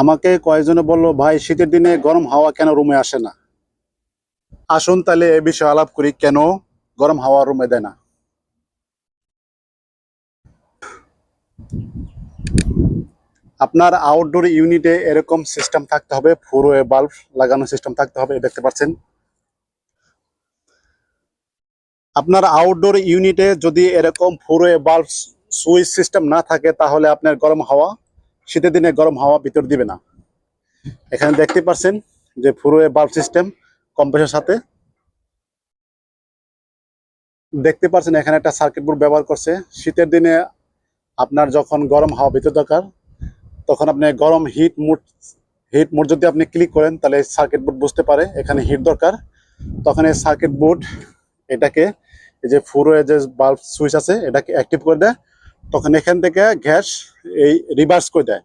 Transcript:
আমাকে কয়েকজনে বললো, ভাই শীতের দিনে গরম হাওয়া কেন রুমে আসে না। আসুন তাহলে এ বিষয়ে আলাপ করি, কেন গরম হাওয়া রুমে দেয় না। আপনার আউটডোর ইউনিটে এরকম সিস্টেম থাকতে হবে, ফুরোয়ে বাল্ব লাগানো সিস্টেম থাকতে হবে, দেখতে পাচ্ছেন। আপনার আউটডোর ইউনিটে যদি এরকম ফুরোয়ে বাল্ব সুইচ সিস্টেম না থাকে, তাহলে আপনার গরম হাওয়া শীতের দিনে গরম হাওয়া ভিতর দিবে না। এখানে দেখতে পাচ্ছেন যে ফুরোয়ে বাল্ব সিস্টেম কম্প্রেসরের সাথে দেখতে পাচ্ছেন, এখানে একটা সার্কিট বোর্ড ব্যবহার করছে। শীতের দিনে আপনার যখন গরম হাওয়া ভিতর দরকার, তখন আপনি গরম হিট মোড যদি আপনি ক্লিক করেন, তাহলে সার্কিট বোর্ড বুঝতে পারে এখানে হিট দরকার। তখন এই সার্কিট বোর্ড এটাকে, এই যে ফুরোয়ে যে বাল্ব সুইচ আছে, এটাকে অ্যাক্টিভ করে দেয়। তখন এখান থেকে গ্যাস এই রিভার্স করে দেয়,